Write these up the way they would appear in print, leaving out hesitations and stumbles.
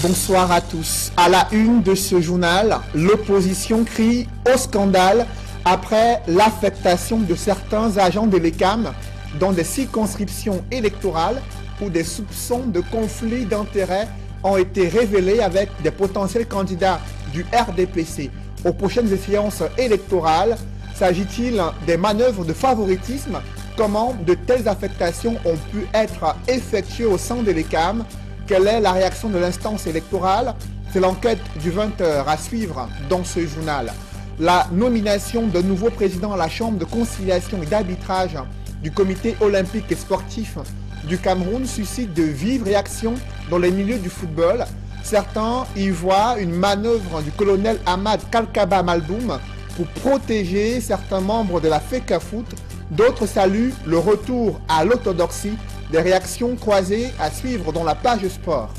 Bonsoir à tous. À la une de ce journal, l'opposition crie au scandale après l'affectation de certains agents de l'ECAM dans des circonscriptions électorales où des soupçons de conflit d'intérêts ont été révélés avec des potentiels candidats du RDPC aux prochaines échéances électorales. S'agit-il des manœuvres de favoritisme? Comment de telles affectations ont pu être effectuées au sein de l'ECAM? Quelle est la réaction de l'instance électorale? C'est l'enquête du 20h à suivre dans ce journal. La nomination d'un nouveau président à la Chambre de conciliation et d'arbitrage du Comité olympique et sportif du Cameroun suscite de vives réactions dans les milieux du football. Certains y voient une manœuvre du colonel Ahmad Kalkaba Maldoum pour protéger certains membres de la FECAFOOT. D'autres saluent le retour à l'orthodoxie. Des réactions croisées à suivre dans la page sport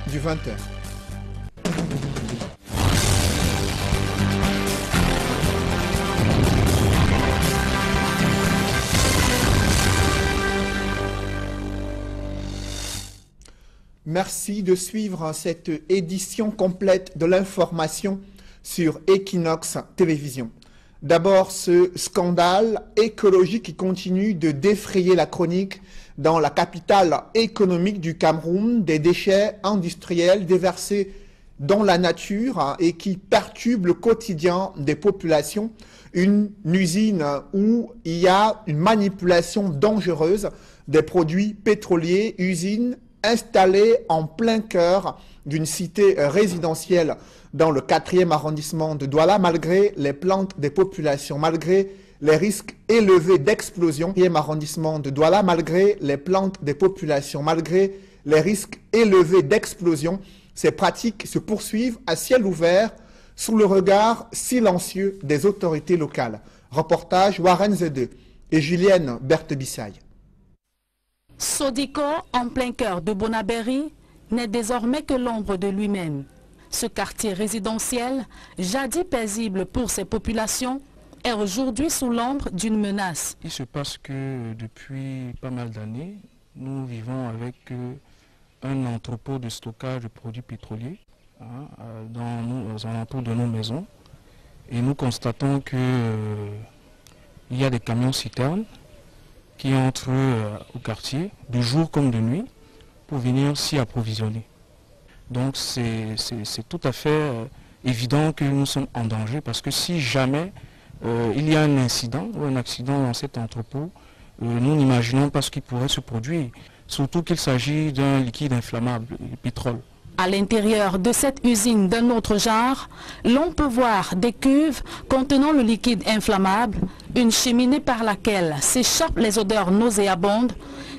du 20h. Merci de suivre cette édition complète de l'information sur Equinox Télévision. D'abord, ce scandale écologique qui continue de défrayer la chronique dans la capitale économique du Cameroun, des déchets industriels déversés dans la nature et qui perturbent le quotidien des populations. Une usine où il y a une manipulation dangereuse des produits pétroliers, usine installée en plein cœur d'une cité résidentielle dans le 4e arrondissement de Douala, malgré les plaintes des populations, malgré les risques élevés d'explosion. 4e arrondissement de Douala, malgré les plaintes des populations, malgré les risques élevés d'explosion, ces pratiques se poursuivent à ciel ouvert sous le regard silencieux des autorités locales. Reportage Warren Zede et Julienne Berthe-Bissaille. Sodico, en plein cœur de Bonabéry, n'est désormais que l'ombre de lui-même. Ce quartier résidentiel, jadis paisible pour ses populations, est aujourd'hui sous l'ombre d'une menace. Il se passe que depuis pas mal d'années, nous vivons avec un entrepôt de stockage de produits pétroliers dans aux alentours de nos maisons. Et nous constatons qu'il y a des camions-citernes qui entrent au quartier, de jour comme de nuit, pour venir s'y approvisionner. Donc c'est tout à fait évident que nous sommes en danger, parce que si jamais il y a un incident ou un accident dans cet entrepôt, nous n'imaginons pas ce qui pourrait se produire, surtout qu'il s'agit d'un liquide inflammable, le pétrole. À l'intérieur de cette usine d'un autre genre, l'on peut voir des cuves contenant le liquide inflammable, une cheminée par laquelle s'échappent les odeurs nauséabondes,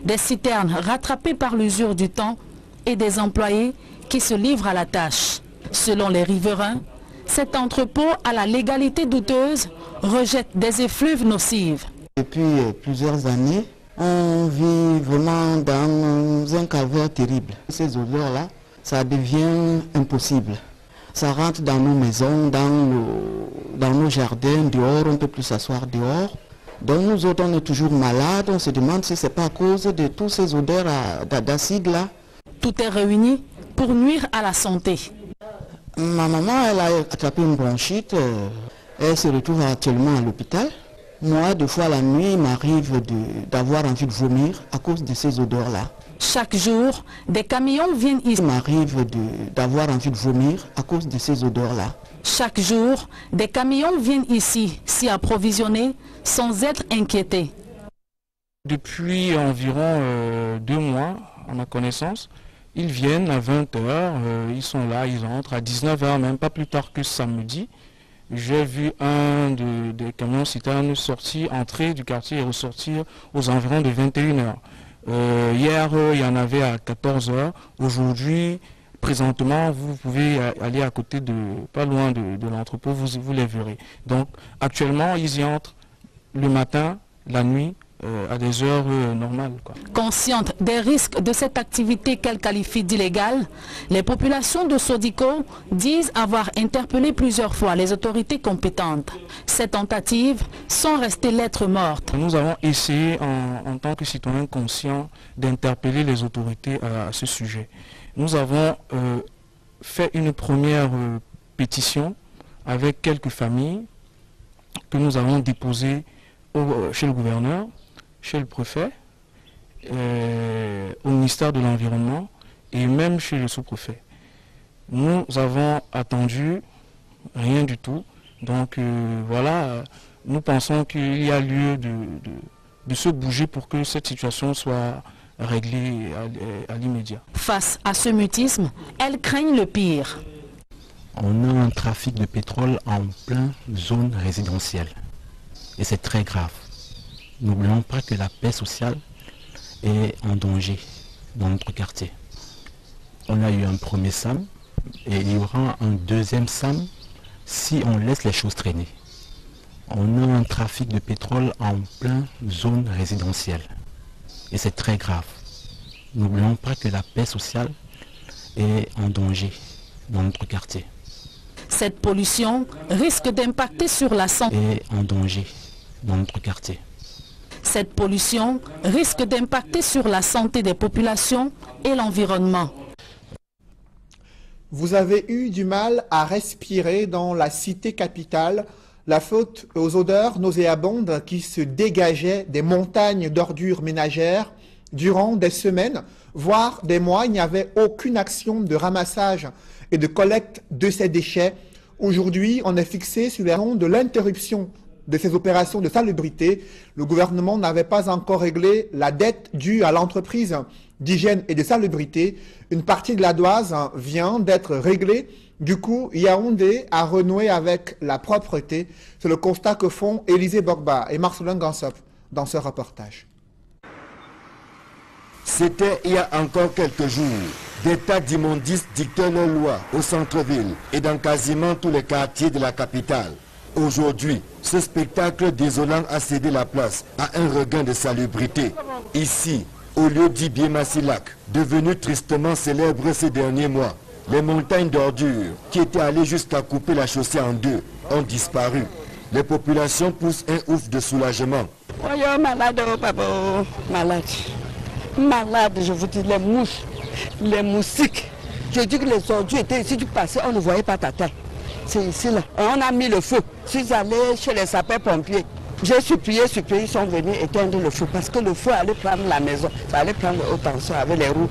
des citernes rattrapées par l'usure du temps et des employés qui se livrent à la tâche. Selon les riverains, cet entrepôt à la légalité douteuse rejette des effluves nocives. Depuis plusieurs années, on vit vraiment dans un calvaire terrible. Ces odeurs-là, ça devient impossible. Ça rentre dans nos maisons, dans nos jardins, dehors, on ne peut plus s'asseoir dehors. Donc nous autres, on est toujours malades, on se demande si ce n'est pas à cause de toutes ces odeurs d'acide là. Tout est réuni pour nuire à la santé. Ma maman, elle a attrapé une bronchite, elle se retrouve actuellement à l'hôpital. Moi, deux fois la nuit, il m'arrive d'avoir envie de vomir à cause de ces odeurs-là. Chaque jour, des camions viennent ici. Il m'arrive d'avoir envie de vomir à cause de ces odeurs-là. Chaque jour, des camions viennent ici s'y approvisionner sans être inquiétés. Depuis environ 2 mois, à ma connaissance, ils viennent à 20h, ils sont là, ils entrent à 19h, même pas plus tard que samedi. J'ai vu un des camions citernes sortir, entrer du quartier et ressortir aux environs de 21h. Hier, il y en avait à 14h. Aujourd'hui, présentement, vous pouvez aller à côté pas loin de l'entrepôt, vous les verrez. Donc, actuellement, ils y entrent le matin, la nuit, à des heures normales, quoi. Conscientes des risques de cette activité qu'elles qualifient d'illégale, les populations de Sodico disent avoir interpellé plusieurs fois les autorités compétentes. Ces tentatives sont restées lettres mortes. Nous avons essayé en tant que citoyens conscients d'interpeller les autorités à ce sujet. Nous avons fait une première pétition avec quelques familles que nous avons déposées chez le gouverneur, chez le préfet, au ministère de l'Environnement et même chez le sous-préfet. Nous avons attendu rien du tout. Donc voilà, nous pensons qu'il y a lieu de se bouger pour que cette situation soit réglée à l'immédiat. Face à ce mutisme, elles craignent le pire. On a un trafic de pétrole en pleine zone résidentielle. Et c'est très grave. N'oublions pas que la paix sociale est en danger dans notre quartier. On a eu un premier SAM et il y aura un deuxième SAM si on laisse les choses traîner. On a un trafic de pétrole en pleine zone résidentielle. Et c'est très grave. N'oublions pas que la paix sociale est en danger dans notre quartier. Cette pollution risque d'impacter sur la santé. Et en danger dans notre quartier. Cette pollution risque d'impacter sur la santé des populations et l'environnement. Vous avez eu du mal à respirer dans la cité capitale, la faute aux odeurs nauséabondes qui se dégageaient des montagnes d'ordures ménagères. Durant des semaines, voire des mois, il n'y avait aucune action de ramassage et de collecte de ces déchets. Aujourd'hui, on est fixé sur les raisons de l'interruption de ces opérations de salubrité. Le gouvernement n'avait pas encore réglé la dette due à l'entreprise d'hygiène et de salubrité. Une partie de la dose vient d'être réglée. Du coup, Yaoundé a renoué avec la propreté. C'est le constat que font Élisée Bogba et Marcelin Gansop dans ce reportage. C'était il y a encore quelques jours. Des tas d'immondices dictaient leurs lois au centre-ville et dans quasiment tous les quartiers de la capitale. Aujourd'hui, ce spectacle désolant a cédé la place à un regain de salubrité. Ici, au lieu dit Biémassi-Lac, devenu tristement célèbre ces derniers mois, les montagnes d'ordures qui étaient allées jusqu'à couper la chaussée en deux ont disparu. Les populations poussent un ouf de soulagement. Oh, malade, oh, papa, malade. Malade, je vous dis, les mouches, les moustiques. Je dis que les ordures étaient ici, tu passais, on ne voyait pas ta tête. C'est ici, là. On a mis le feu. Je suis allé chez les sapeurs-pompiers. J'ai supplié, ils sont venus éteindre le feu parce que le feu allait prendre la maison. Ça allait prendre haute tension avec les roues.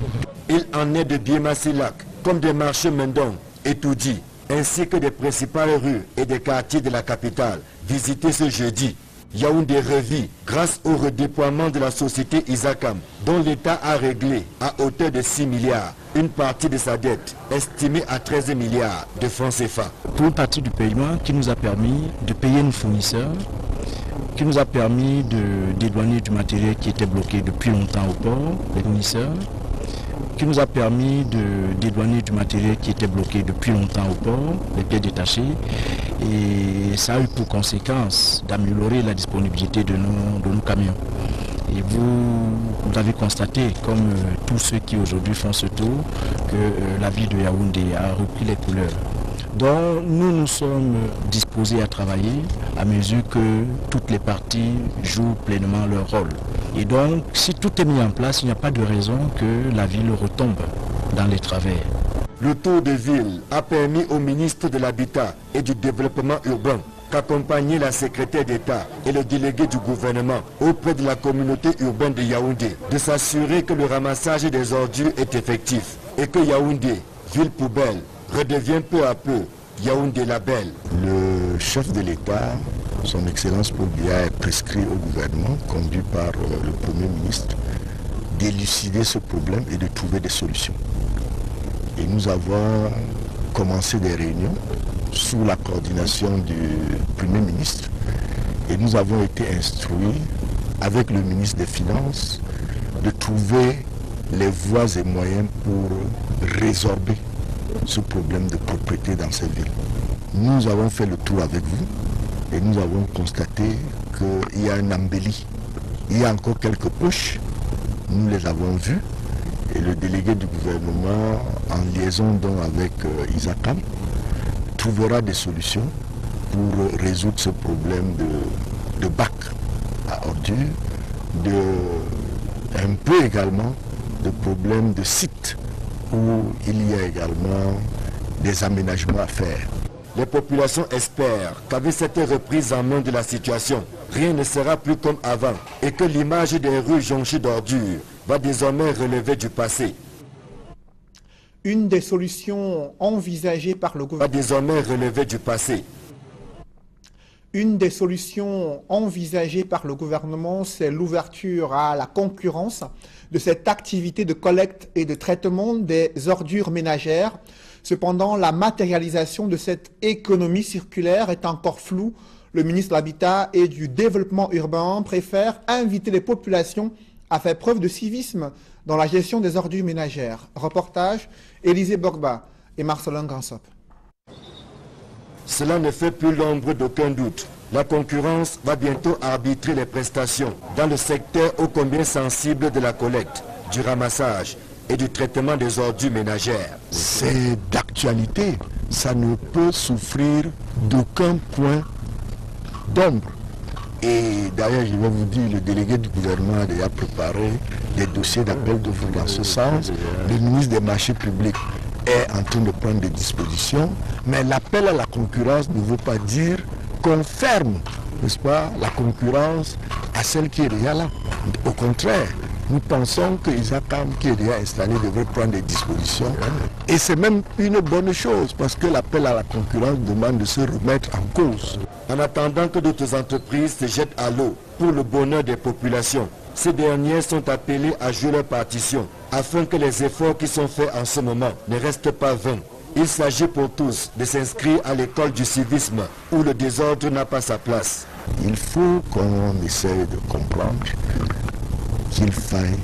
Il en est de Biémassi-Lac, comme des marchés Mendon et Toudi, ainsi que des principales rues et des quartiers de la capitale, visités ce jeudi. Yaoundé revit grâce au redéploiement de la société Isakam, dont l'État a réglé à hauteur de 6 milliards une partie de sa dette, estimée à 13 milliards de francs CFA. Pour une partie du paiement qui nous a permis de payer nos fournisseurs, qui nous a permis de dédouaner du matériel qui était bloqué depuis longtemps au port, les fournisseurs, qui nous a permis de dédouaner du matériel qui était bloqué depuis longtemps au port, les pieds détachés, et ça a eu pour conséquence d'améliorer la disponibilité de nos camions. Et vous avez constaté, comme tous ceux qui aujourd'hui font ce tour, que la ville de Yaoundé a repris les couleurs. Donc nous sommes disposés à travailler à mesure que toutes les parties jouent pleinement leur rôle. Et donc si tout est mis en place, il n'y a pas de raison que la ville retombe dans les travers. Le tour de ville a permis au ministre de l'Habitat et du Développement urbain qu'accompagner la secrétaire d'État et le délégué du gouvernement auprès de la communauté urbaine de Yaoundé de s'assurer que le ramassage des ordures est effectif et que Yaoundé, ville poubelle, redevient peu à peu Yaoundé la belle. Le chef de l'État, son Excellence Paul Biya, est prescrit au gouvernement, conduit par le Premier ministre, d'élucider ce problème et de trouver des solutions. Et nous avons commencé des réunions sous la coordination du Premier ministre et nous avons été instruits avec le ministre des Finances de trouver les voies et moyens pour résorber ce problème de propriété dans ces villes. Nous avons fait le tour avec vous et nous avons constaté qu'il y a un embelli. Il y a encore quelques poches, nous les avons vues et le délégué du gouvernement en liaison donc avec Isakam trouvera des solutions pour résoudre ce problème de bac à ordures, un peu également de problème de sites où il y a également des aménagements à faire. Les populations espèrent qu'avec cette reprise en main de la situation, rien ne sera plus comme avant et que l'image des rues jonchées d'ordures va désormais relever du passé. Une des solutions envisagées par le gouvernement c'est l'ouverture à la concurrence de cette activité de collecte et de traitement des ordures ménagères. Cependant, la matérialisation de cette économie circulaire est encore floue. Le ministre de l'Habitat et du Développement urbain préfère inviter les populations à faire preuve de civisme dans la gestion des ordures ménagères. Reportage, Élisée Borba et Marcelin Gansop. Cela ne fait plus l'ombre d'aucun doute. La concurrence va bientôt arbitrer les prestations dans le secteur ô combien sensible de la collecte, du ramassage et du traitement des ordures ménagères. C'est d'actualité. Ça ne peut souffrir d'aucun point d'ombre. Et d'ailleurs, je vais vous dire, le délégué du gouvernement a déjà préparé des dossiers d'appel de vous dans ce sens. Le ministre des marchés publics est en train de prendre des dispositions, mais l'appel à la concurrence ne veut pas dire qu'on ferme, n'est-ce pas, la concurrence à celle qui est déjà là. Au contraire, nous pensons que Isakam, qui est déjà installé, devrait prendre des dispositions. Et c'est même une bonne chose, parce que l'appel à la concurrence demande de se remettre en cause. En attendant que d'autres entreprises se jettent à l'eau pour le bonheur des populations, ces dernières sont appelées à jouer leur partition, afin que les efforts qui sont faits en ce moment ne restent pas vains. Il s'agit pour tous de s'inscrire à l'école du civisme, où le désordre n'a pas sa place. Il faut qu'on essaie de comprendre qu'il faille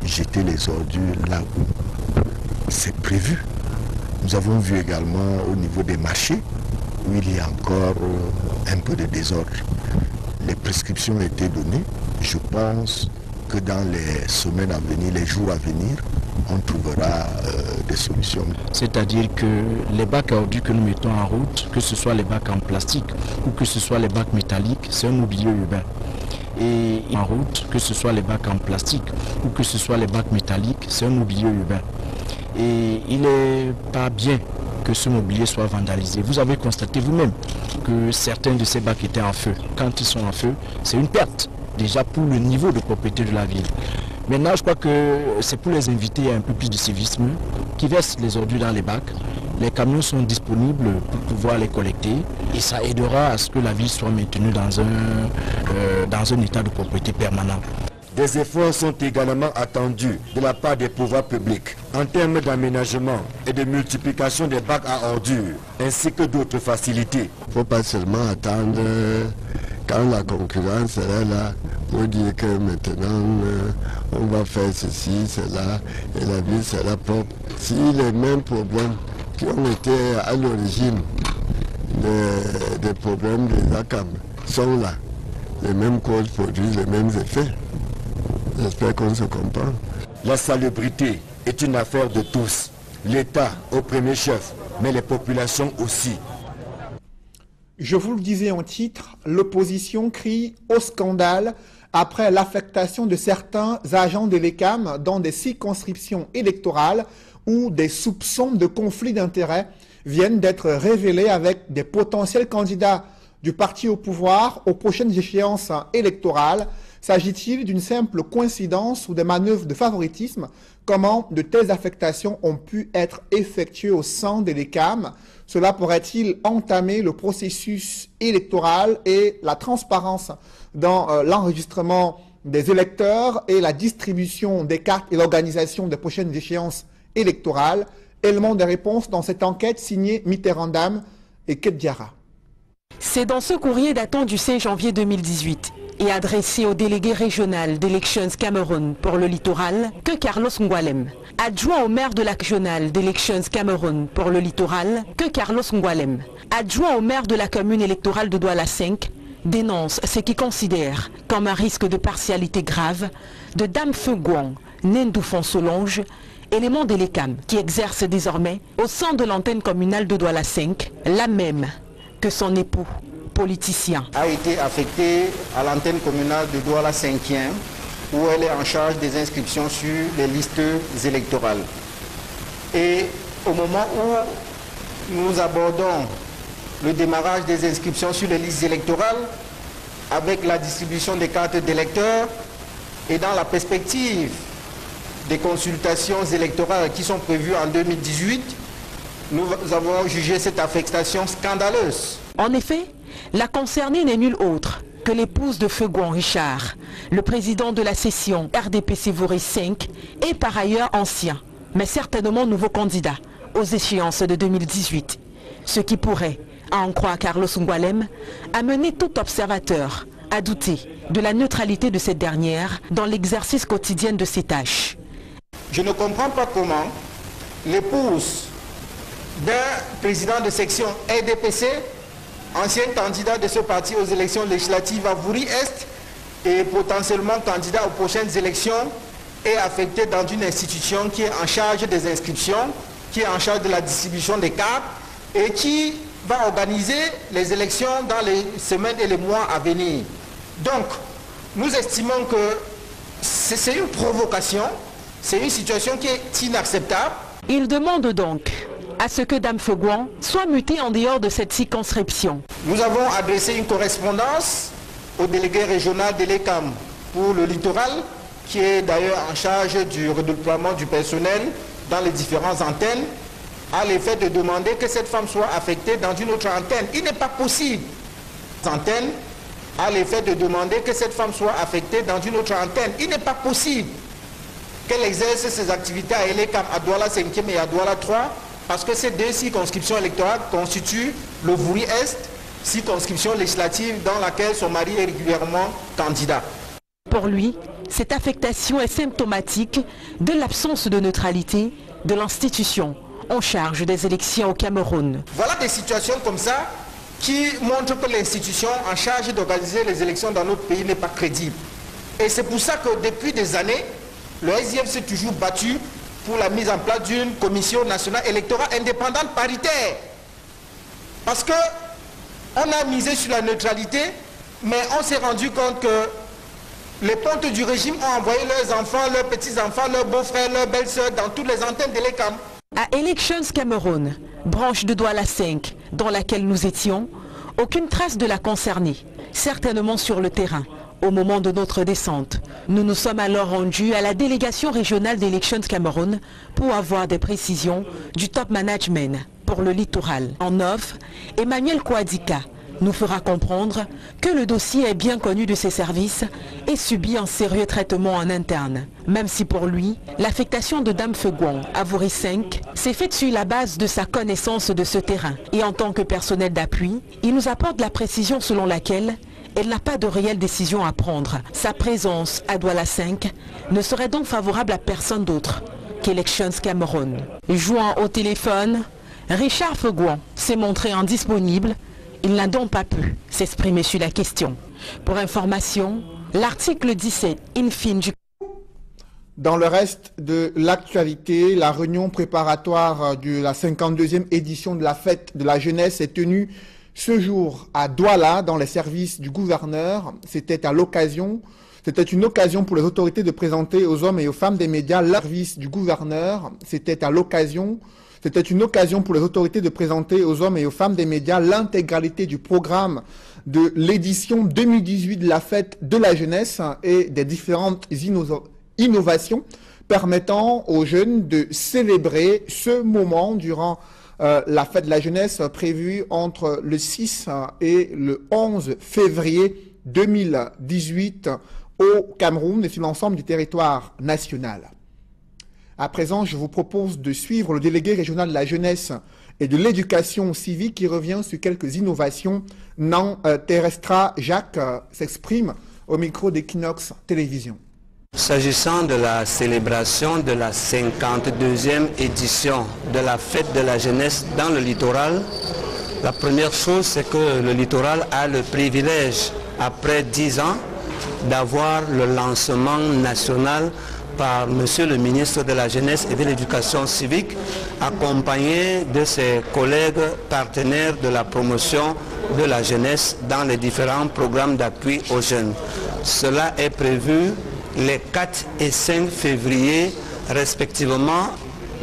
jeter les ordures là où c'est prévu. Nous avons vu également au niveau des marchés où il y a encore un peu de désordre. Les prescriptions ont été données. Je pense que dans les semaines à venir, les jours à venir, on trouvera des solutions. C'est-à-dire que les bacs à ordures que nous mettons en route, que ce soit les bacs en plastique ou que ce soit les bacs métalliques, c'est un oublié urbain. Et en route, que ce soit les bacs en plastique ou que ce soit les bacs métalliques, c'est un oublié urbain. Et il n'est pas bien que ce mobilier soit vandalisé. Vous avez constaté vous-même que certains de ces bacs étaient en feu. Quand ils sont en feu, c'est une perte, déjà pour le niveau de propriété de la ville. Maintenant, je crois que c'est pour les inviter à un peu plus de civisme, qui versent les ordures dans les bacs. Les camions sont disponibles pour pouvoir les collecter et ça aidera à ce que la ville soit maintenue dans un état de propriété permanent. Des efforts sont également attendus de la part des pouvoirs publics en termes d'aménagement et de multiplication des bacs à ordures, ainsi que d'autres facilités. Il ne faut pas seulement attendre quand la concurrence sera là pour dire que maintenant on va faire ceci, cela, et la ville sera propre. Si les mêmes problèmes qui ont été à l'origine des problèmes des ACAM sont là, les mêmes causes produisent les mêmes effets. J'espère qu'on se comprend. La salubrité est une affaire de tous. L'État au premier chef, mais les populations aussi. Je vous le disais en titre, l'opposition crie au scandale après l'affectation de certains agents de l'ECAM dans des circonscriptions électorales où des soupçons de conflit d'intérêts viennent d'être révélés avec des potentiels candidats du parti au pouvoir aux prochaines échéances électorales. S'agit-il d'une simple coïncidence ou des manœuvres de favoritisme? Comment de telles affectations ont pu être effectuées au sein de l'ECAM? Cela pourrait-il entamer le processus électoral et la transparence dans l'enregistrement des électeurs et la distribution des cartes et l'organisation des prochaines échéances électorales? Élément de réponse dans cette enquête signée Mitterrandam et Keddiara. C'est dans ce courrier datant du 16 janvier 2018 et adressé au délégué régional d'Elections Cameroun pour le littoral que Carlos Ngoualem, adjoint au maire de la régionale d'Elections Cameroun pour le littoral que Carlos Ngoualem, adjoint au maire de la commune électorale de Douala 5, dénonce ce qu'il considère comme un risque de partialité grave de Dame Feu Guang, Nendoufon Solange, élément de l'ECAM qui exerce désormais au sein de l'antenne communale de Douala 5, la même que son époux, politicien. A été affectée à l'antenne communale de Douala 5e, où elle est en charge des inscriptions sur les listes électorales. Et au moment où nous abordons le démarrage des inscriptions sur les listes électorales avec la distribution des cartes d'électeurs et dans la perspective des consultations électorales qui sont prévues en 2018, nous avons jugé cette affectation scandaleuse. En effet, la concernée n'est nulle autre que l'épouse de Fegouan Richard, le président de la session RDPC Vouri 5 et par ailleurs ancien, mais certainement nouveau candidat aux échéances de 2018. Ce qui pourrait, à en croire Carlos Ngoualem, amener tout observateur à douter de la neutralité de cette dernière dans l'exercice quotidien de ses tâches. Je ne comprends pas comment l'épouse d'un président de section RDPC, ancien candidat de ce parti aux élections législatives à Vouri-Est et potentiellement candidat aux prochaines élections, est affectée dans une institution qui est en charge des inscriptions, qui est en charge de la distribution des cartes et qui va organiser les élections dans les semaines et les mois à venir. Donc, nous estimons que c'est une provocation, c'est une situation qui est inacceptable. Il demande donc à ce que Dame Fegouan soit mutée en dehors de cette circonscription. Nous avons adressé une correspondance au délégué régional de l'ECAM pour le littoral, qui est d'ailleurs en charge du redéploiement du personnel dans les différentes antennes, à l'effet de demander que cette femme soit affectée dans une autre antenne. Il n'est pas possible. Antenne, à l'effet de demander que cette femme soit affectée dans une autre antenne. Il n'est pas possible qu'elle exerce ses activités à l'ECAM, à Douala 5e et à Douala 3, parce que ces deux circonscriptions électorales constituent le Vouri-Est, circonscription législative dans laquelle son mari est régulièrement candidat. Pour lui, cette affectation est symptomatique de l'absence de neutralité de l'institution en charge des élections au Cameroun. Voilà des situations comme ça qui montrent que l'institution en charge d'organiser les élections dans notre pays n'est pas crédible. Et c'est pour ça que depuis des années, le SIF s'est toujours battu pour la mise en place d'une commission nationale électorale indépendante paritaire. Parce que on a misé sur la neutralité, mais on s'est rendu compte que les pontes du régime ont envoyé leurs enfants, leurs petits-enfants, leurs beaux-frères, leurs belles-sœurs dans toutes les antennes de l'ECAM. À Elections Cameroun, branche de Douala 5, dans laquelle nous étions, aucune trace de la concernée, certainement sur le terrain. Au moment de notre descente, nous nous sommes alors rendus à la délégation régionale d'Elections Cameroun pour avoir des précisions du top management pour le littoral. En off, Emmanuel Kouadika nous fera comprendre que le dossier est bien connu de ses services et subit un sérieux traitement en interne. Même si pour lui, l'affectation de Dame Fegouan à Vouri 5 s'est faite sur la base de sa connaissance de ce terrain. Et en tant que personnel d'appui, il nous apporte la précision selon laquelle elle n'a pas de réelle décision à prendre. Sa présence à Douala 5 ne serait donc favorable à personne d'autre qu'Elections Cameroun. Jouant au téléphone, Richard Fegouan s'est montré indisponible. Il n'a donc pas pu s'exprimer sur la question. Pour information, l'article 17 infine du... Dans le reste de l'actualité, la réunion préparatoire de la 52e édition de la fête de la jeunesse est tenue ce jour à Douala, dans les services du gouverneur. C'était une occasion pour les autorités de présenter aux hommes et aux femmes des médias le service du gouverneur. C'était une occasion pour les autorités de présenter aux hommes et aux femmes des médias l'intégralité du programme de l'édition 2018 de la fête de la jeunesse et des différentes innovations permettant aux jeunes de célébrer ce moment durant la fête de la jeunesse prévue entre le 6 et le 11 février 2018 au Cameroun et sur l'ensemble du territoire national. À présent, je vous propose de suivre le délégué régional de la jeunesse et de l'éducation civique qui revient sur quelques innovations. Nan Terrestra Jacques s'exprime au micro d'Equinox Télévision. S'agissant de la célébration de la 52e édition de la fête de la jeunesse dans le littoral, la première chose c'est que le littoral a le privilège, après 10 ans, d'avoir le lancement national par Monsieur le ministre de la Jeunesse et de l'Éducation civique, accompagné de ses collègues partenaires de la promotion de la jeunesse dans les différents programmes d'appui aux jeunes. Cela est prévu les 4 et 5 février respectivement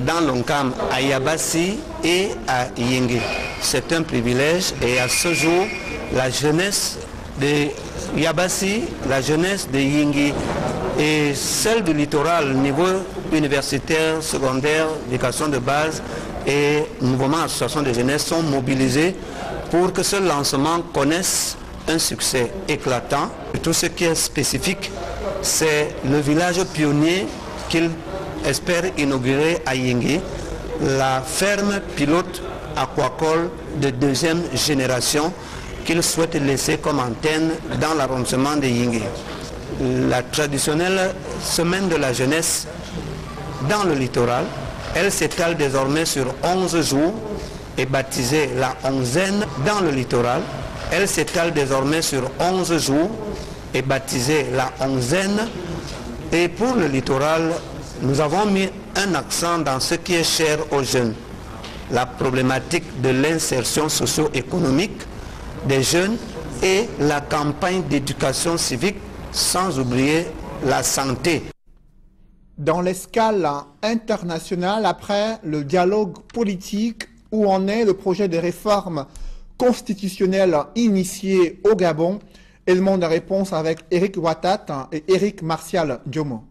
dans l'ONCAM à Yabassi et à Yingui. C'est un privilège et à ce jour, la jeunesse de Yabassi, la jeunesse de Yingui et celle du littoral, niveau universitaire, secondaire, éducation de base et mouvement association de jeunesse sont mobilisés pour que ce lancement connaisse un succès éclatant. Et tout ce qui est spécifique, c'est le village pionnier qu'il espère inaugurer à Yingui, la ferme pilote aquacole de deuxième génération qu'il souhaite laisser comme antenne dans l'arrondissement de Yingui. La traditionnelle semaine de la jeunesse dans le littoral, elle s'étale désormais sur 11 jours et baptisée la onzaine dans le littoral. Elle s'étale désormais sur 11 jours et baptisée la onzaine. Et pour le littoral, nous avons mis un accent dans ce qui est cher aux jeunes, la problématique de l'insertion socio-économique des jeunes et la campagne d'éducation civique, sans oublier la santé. Dans l'escale internationale, après le dialogue politique, où en est le projet de réforme constitutionnelle initié au Gabon? Élément de réponse avec Eric Ouattat et Eric Martial Diomo.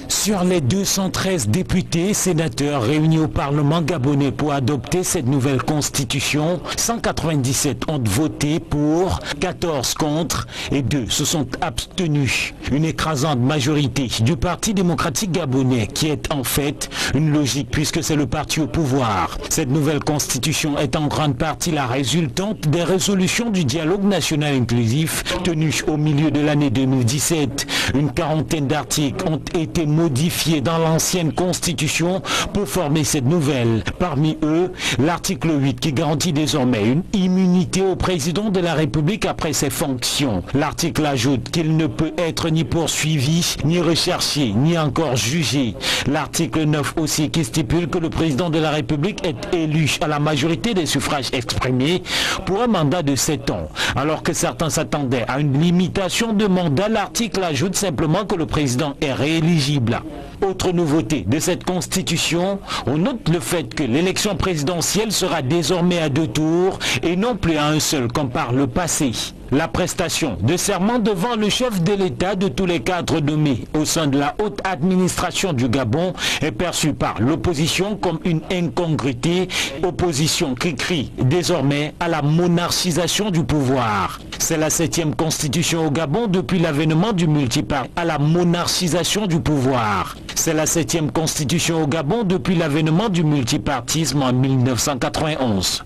Sur les 213 députés, sénateurs réunis au Parlement gabonais pour adopter cette nouvelle constitution, 197 ont voté pour, 14 contre et 2 se sont abstenus. Une écrasante majorité du Parti démocratique gabonais qui est en fait une logique puisque c'est le parti au pouvoir. Cette nouvelle constitution est en grande partie la résultante des résolutions du dialogue national inclusif tenu au milieu de l'année 2017. Une quarantaine d'articles ont été modifiés dans l'ancienne constitution pour former cette nouvelle. Parmi eux, l'article 8 qui garantit désormais une immunité au président de la République après ses fonctions. L'article ajoute qu'il ne peut être ni poursuivi, ni recherché, ni encore jugé. L'article 9 aussi qui stipule que le président de la République est élu à la majorité des suffrages exprimés pour un mandat de 7 ans. Alors que certains s'attendaient à une limitation de mandat, l'article ajoute simplement que le président est rééligible. Autre nouveauté de cette constitution, on note le fait que l'élection présidentielle sera désormais à 2 tours et non plus à un seul comme par le passé. La prestation de serment devant le chef de l'État de tous les cadres nommés au sein de la haute administration du Gabon est perçue par l'opposition comme une incongruité, opposition qui crie désormais à la monarchisation du pouvoir. C'est la 7e constitution au Gabon depuis l'avènement du multipartisme à la monarchisation du pouvoir. C'est la 7e constitution au Gabon depuis l'avènement du multipartisme en 1991.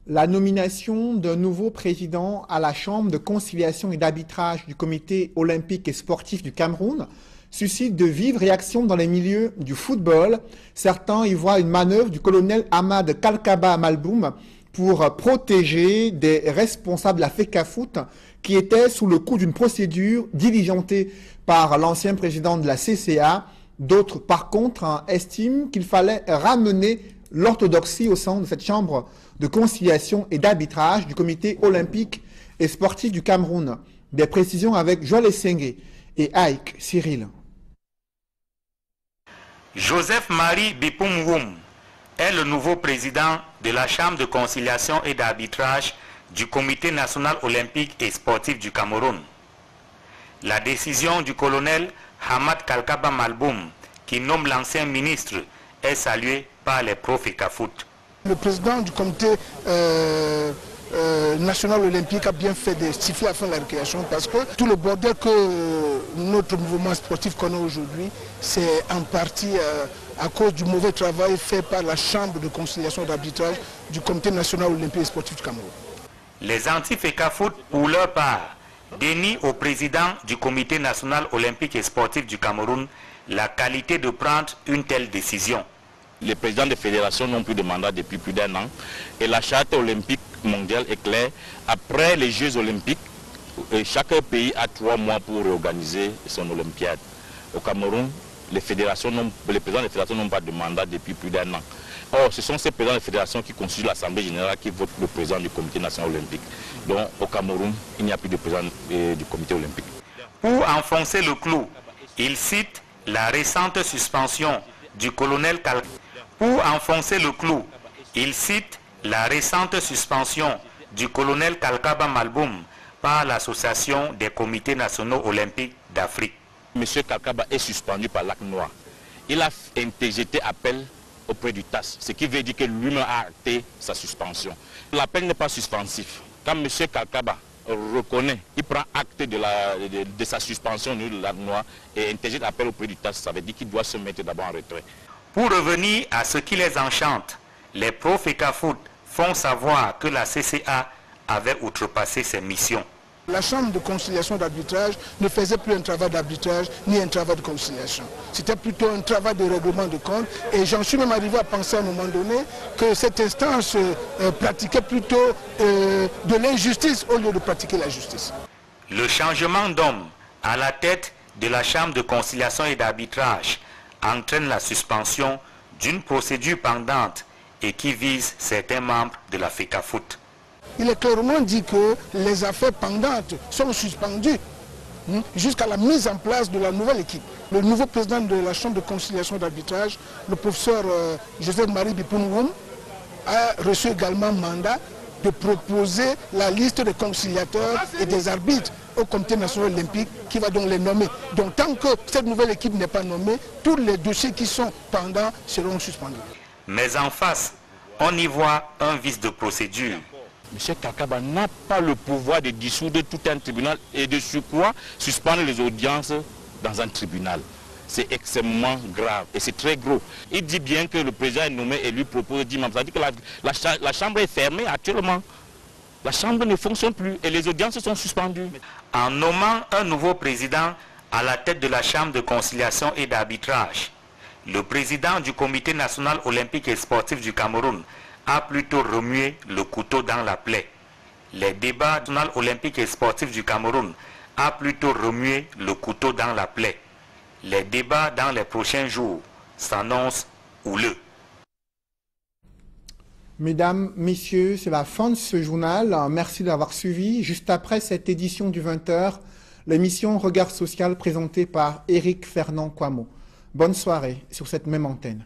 La nomination d'un nouveau président à la Chambre de conciliation et d'arbitrage du Comité olympique et sportif du Cameroun suscite de vives réactions dans les milieux du football. Certains y voient une manœuvre du colonel Ahmad Kalkaba Malboum pour protéger des responsables de la FECAFOOT qui étaient sous le coup d'une procédure diligentée par l'ancien président de la CCA. D'autres, par contre, estiment qu'il fallait ramener l'orthodoxie au sein de cette chambre de conciliation et d'arbitrage du Comité olympique et sportif du Cameroun. Des précisions avec Joël Essengue et Aïk Cyril. Joseph-Marie Bipumwoum est le nouveau président de la Chambre de conciliation et d'arbitrage du Comité national olympique et sportif du Cameroun. La décision du colonel Ahmad Kalkaba Malboum, qui nomme l'ancien ministre, est saluée par les pro-FECAFOOT. Le président du comité national olympique a bien fait de siffler à la fin de la récréation parce que tout le bordel que notre mouvement sportif connaît aujourd'hui, c'est en partie à cause du mauvais travail fait par la Chambre de conciliation et d'arbitrage du Comité national olympique et sportif du Cameroun. Les anti-FECAFOOT, pour leur part, dénient au président du Comité national olympique et sportif du Cameroun la qualité de prendre une telle décision. Les présidents des fédérations n'ont plus de mandat depuis plus d'1 an et la charte olympique mondiale est claire. Après les Jeux olympiques, chaque pays a 3 mois pour réorganiser son olympiade. Au Cameroun, les présidents des fédérations n'ont pas de mandat depuis plus d'1 an. Or, ce sont ces présidents des fédérations qui constituent l'Assemblée générale qui votent le président du Comité national olympique. Donc au Cameroun, il n'y a plus de président du Comité olympique. Pour enfoncer le clou, il cite la récente suspension du colonel Kalkaba. Pour enfoncer le clou, il cite la récente suspension du colonel Kalkaba Malboum par l'Association des comités nationaux olympiques d'Afrique. M. Kalkaba est suspendu par l'Acte Noir. Il a interjeté appel auprès du TAS, ce qui veut dire que lui-même a acté sa suspension. L'appel n'est pas suspensif. Quand M. Kalkaba reconnaît, il prend acte de sa suspension de l'Acte Noir et interjette appel auprès du TAS, ça veut dire qu'il doit se mettre d'abord en retrait. Pour revenir à ce qui les enchante, les pro-FECAFOOT font savoir que la CCA avait outrepassé ses missions. La Chambre de conciliation d'arbitrage ne faisait plus un travail d'arbitrage ni un travail de conciliation. C'était plutôt un travail de règlement de compte et j'en suis même arrivé à penser à un moment donné que cette instance pratiquait plutôt de l'injustice au lieu de pratiquer la justice. Le changement d'homme à la tête de la Chambre de conciliation et d'arbitrage entraîne la suspension d'une procédure pendante et qui vise certains membres de la FECAFOOT. Il est clairement dit que les affaires pendantes sont suspendues jusqu'à la mise en place de la nouvelle équipe. Le nouveau président de la Chambre de conciliation d'arbitrage, le professeur Joseph-Marie Bipoun-Woum, a reçu également mandat de proposer la liste des conciliateurs et des arbitres au Comité national olympique qui va donc les nommer. Donc tant que cette nouvelle équipe n'est pas nommée, tous les dossiers qui sont pendants seront suspendus. Mais en face, on y voit un vice de procédure. M. Kalkaba n'a pas le pouvoir de dissoudre tout un tribunal et de surcroît suspendre les audiences dans un tribunal. C'est extrêmement grave et c'est très gros. Il dit bien que le président est nommé et lui propose 10 membres. Ça veut dire que la Chambre est fermée actuellement. La Chambre ne fonctionne plus et les audiences sont suspendues. En nommant un nouveau président à la tête de la Chambre de conciliation et d'arbitrage, le président du Comité national olympique et sportif du Cameroun a plutôt remué le couteau dans la plaie. Les débats national olympique et sportif du Cameroun a plutôt remué le couteau dans la plaie. Les débats dans les prochains jours s'annoncent houleux. Mesdames, Messieurs, c'est la fin de ce journal. Merci d'avoir suivi. Juste après cette édition du 20h, l'émission Regard social présentée par Éric Fernand Kouamo. Bonne soirée sur cette même antenne.